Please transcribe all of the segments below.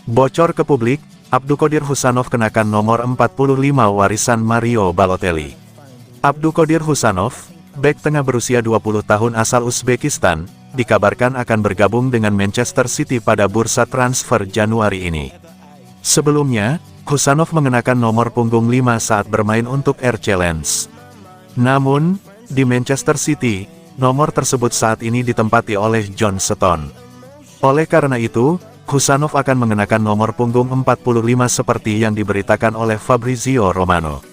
Bocor ke publik, Abdulqodir Husanov kenakan nomor 45 warisan Mario Balotelli. Abdulqodir Husanov, bek tengah berusia 20 tahun asal Uzbekistan, dikabarkan akan bergabung dengan Manchester City pada bursa transfer Januari ini. Sebelumnya, Husanov mengenakan nomor punggung 5 saat bermain untuk RC Lens. Namun, di Manchester City, nomor tersebut saat ini ditempati oleh John Stones. Oleh karena itu, Husanov akan mengenakan nomor punggung 45 seperti yang diberitakan oleh Fabrizio Romano.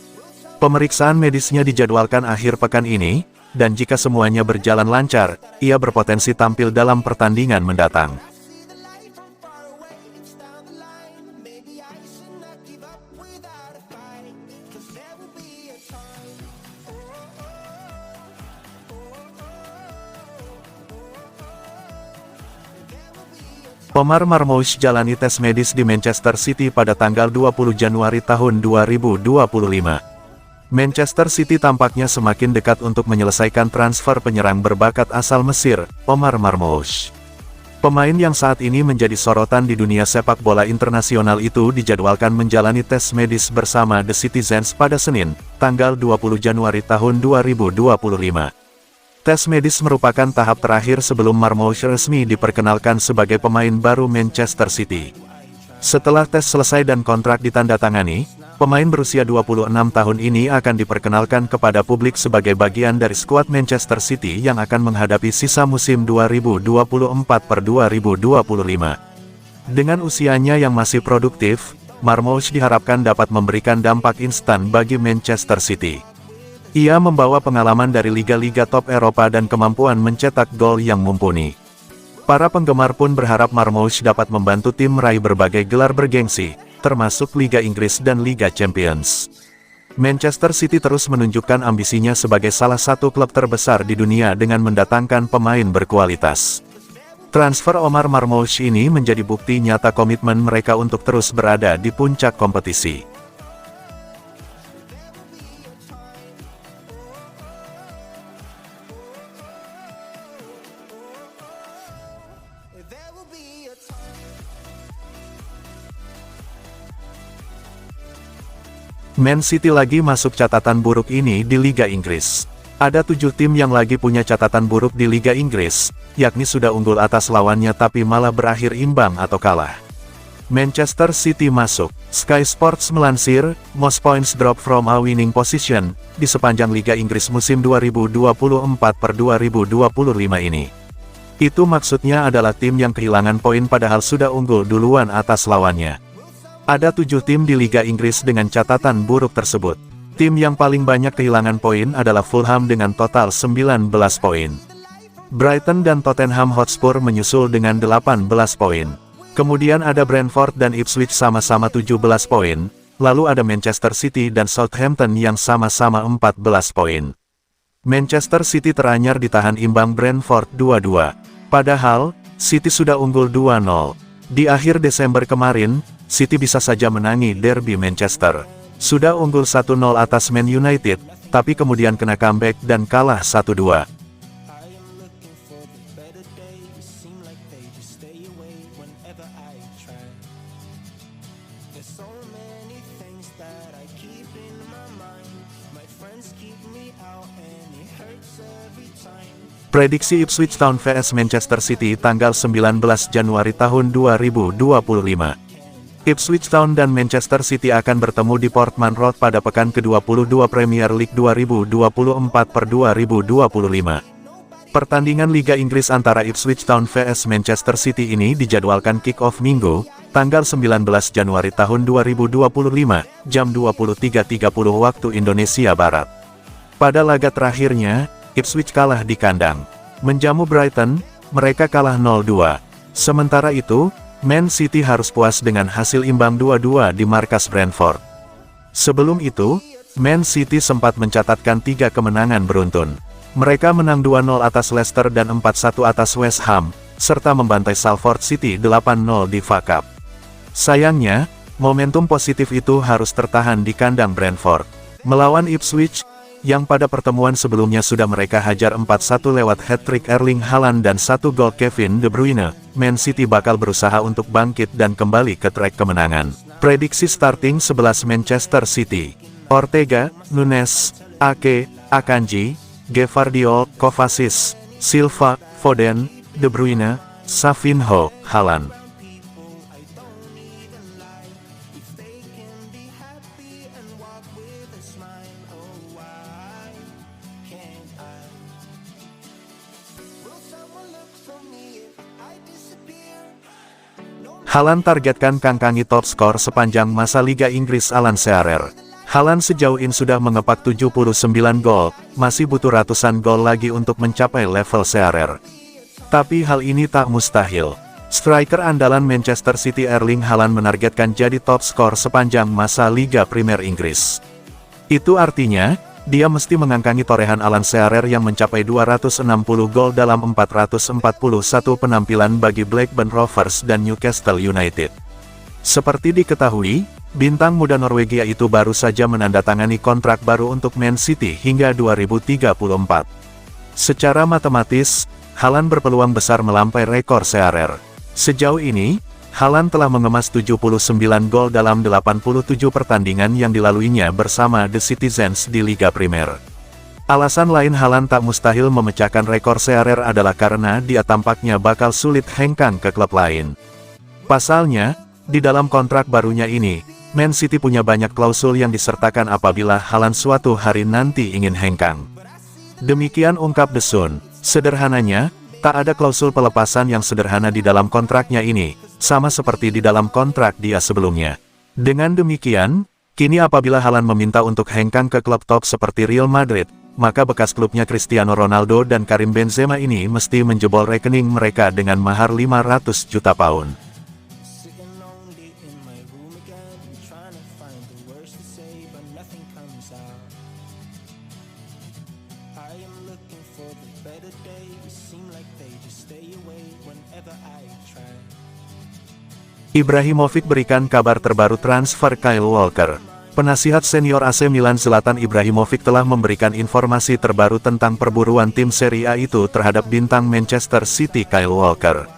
Pemeriksaan medisnya dijadwalkan akhir pekan ini, dan jika semuanya berjalan lancar, ia berpotensi tampil dalam pertandingan mendatang. Omar Marmoush jalani tes medis di Manchester City pada tanggal 20 Januari tahun 2025. Manchester City tampaknya semakin dekat untuk menyelesaikan transfer penyerang berbakat asal Mesir, Omar Marmoush. Pemain yang saat ini menjadi sorotan di dunia sepak bola internasional itu dijadwalkan menjalani tes medis bersama The Citizens pada Senin, tanggal 20 Januari tahun 2025. Tes medis merupakan tahap terakhir sebelum Marmoush resmi diperkenalkan sebagai pemain baru Manchester City. Setelah tes selesai dan kontrak ditandatangani, pemain berusia 26 tahun ini akan diperkenalkan kepada publik sebagai bagian dari skuad Manchester City yang akan menghadapi sisa musim 2024-2025. Dengan usianya yang masih produktif, Marmoush diharapkan dapat memberikan dampak instan bagi Manchester City. Ia membawa pengalaman dari liga-liga top Eropa dan kemampuan mencetak gol yang mumpuni. Para penggemar pun berharap Marmoush dapat membantu tim meraih berbagai gelar bergengsi, termasuk Liga Inggris dan Liga Champions. Manchester City terus menunjukkan ambisinya sebagai salah satu klub terbesar di dunia dengan mendatangkan pemain berkualitas. Transfer Omar Marmoush ini menjadi bukti nyata komitmen mereka untuk terus berada di puncak kompetisi. Man City lagi masuk catatan buruk ini di Liga Inggris. Ada 7 tim yang lagi punya catatan buruk di Liga Inggris, yakni sudah unggul atas lawannya tapi malah berakhir imbang atau kalah. Manchester City masuk. Sky Sports melansir, most points drop from a winning position, di sepanjang Liga Inggris musim 2024-2025 ini. Itu maksudnya adalah tim yang kehilangan poin padahal sudah unggul duluan atas lawannya. Ada 7 tim di Liga Inggris dengan catatan buruk tersebut. Tim yang paling banyak kehilangan poin adalah Fulham dengan total 19 poin. Brighton dan Tottenham Hotspur menyusul dengan 18 poin. Kemudian ada Brentford dan Ipswich sama-sama 17 poin, lalu ada Manchester City dan Southampton yang sama-sama 14 poin. Manchester City teranyar ditahan imbang Brentford 2-2. Padahal, City sudah unggul 2-0. Di akhir Desember kemarin, City bisa saja menangi derby Manchester. Sudah unggul 1-0 atas Man United, tapi kemudian kena comeback dan kalah 1-2. Prediksi Ipswich Town vs Manchester City tanggal 19 Januari tahun 2025. Ipswich Town dan Manchester City akan bertemu di Portman Road pada pekan ke-22 Premier League 2024-2025. Pertandingan Liga Inggris antara Ipswich Town vs Manchester City ini dijadwalkan kick-off Minggu, tanggal 19 Januari tahun 2025, jam 23.30 waktu Indonesia Barat. Pada laga terakhirnya, Ipswich kalah di kandang. Menjamu Brighton, mereka kalah 0-2. Sementara itu, Man City harus puas dengan hasil imbang 2-2 di markas Brentford. Sebelum itu, Man City sempat mencatatkan 3 kemenangan beruntun. Mereka menang 2-0 atas Leicester dan 4-1 atas West Ham, serta membantai Salford City 8-0 di FA Cup. Sayangnya, momentum positif itu harus tertahan di kandang Brentford. Melawan Ipswich, yang pada pertemuan sebelumnya sudah mereka hajar 4-1 lewat hat-trick Erling Haaland dan 1 gol Kevin De Bruyne, Man City bakal berusaha untuk bangkit dan kembali ke trek kemenangan. Prediksi starting 11 Manchester City: Ortega, Nunes, Ake, Akanji, Gvardiol, Kovacic, Silva, Foden, De Bruyne, Savinho, Haaland. Haaland targetkan kangkangi top skor sepanjang masa Liga Inggris Alan Shearer. Haaland sejauh ini sudah mengepak 79 gol, masih butuh ratusan gol lagi untuk mencapai level Shearer. Tapi hal ini tak mustahil. Striker andalan Manchester City Erling Haaland menargetkan jadi top skor sepanjang masa Liga Premier Inggris. Itu artinya, dia mesti mengangkangi torehan Alan Shearer yang mencapai 260 gol dalam 441 penampilan bagi Blackburn Rovers dan Newcastle United. Seperti diketahui, bintang muda Norwegia itu baru saja menandatangani kontrak baru untuk Man City hingga 2034. Secara matematis, Haaland berpeluang besar melampai rekor Shearer. Sejauh ini, Haaland telah mengemas 79 gol dalam 87 pertandingan yang dilaluinya bersama The Citizens di Liga Primer. Alasan lain Haaland tak mustahil memecahkan rekor Shearer adalah karena dia tampaknya bakal sulit hengkang ke klub lain. Pasalnya, di dalam kontrak barunya ini, Man City punya banyak klausul yang disertakan apabila Haaland suatu hari nanti ingin hengkang. Demikian ungkap The Sun. Sederhananya, tak ada klausul pelepasan yang sederhana di dalam kontraknya ini, sama seperti di dalam kontrak dia sebelumnya. Dengan demikian, kini apabila Haaland meminta untuk hengkang ke klub top seperti Real Madrid, maka bekas klubnya Cristiano Ronaldo dan Karim Benzema ini mesti menjebol rekening mereka dengan mahar 500 juta pound. Ibrahimovic berikan kabar terbaru transfer Kyle Walker. Penasihat senior AC Milan Zlatan Ibrahimovic telah memberikan informasi terbaru tentang perburuan tim Serie A itu terhadap bintang Manchester City Kyle Walker.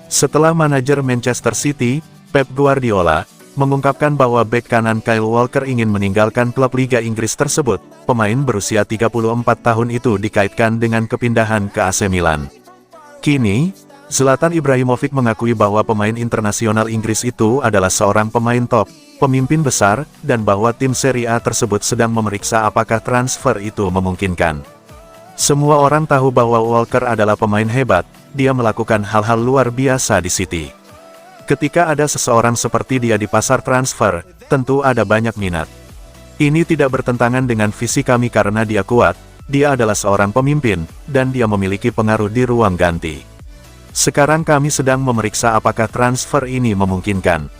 Setelah manajer Manchester City, Pep Guardiola, mengungkapkan bahwa bek kanan Kyle Walker ingin meninggalkan klub Liga Inggris tersebut, pemain berusia 34 tahun itu dikaitkan dengan kepindahan ke AC Milan. Kini, Zlatan Ibrahimovic mengakui bahwa pemain internasional Inggris itu adalah seorang pemain top, pemimpin besar, dan bahwa tim Serie A tersebut sedang memeriksa apakah transfer itu memungkinkan. Semua orang tahu bahwa Walker adalah pemain hebat, dia melakukan hal-hal luar biasa di City. Ketika ada seseorang seperti dia di pasar transfer, tentu ada banyak minat. Ini tidak bertentangan dengan visi kami karena dia kuat, dia adalah seorang pemimpin, dan dia memiliki pengaruh di ruang ganti. Sekarang kami sedang memeriksa apakah transfer ini memungkinkan.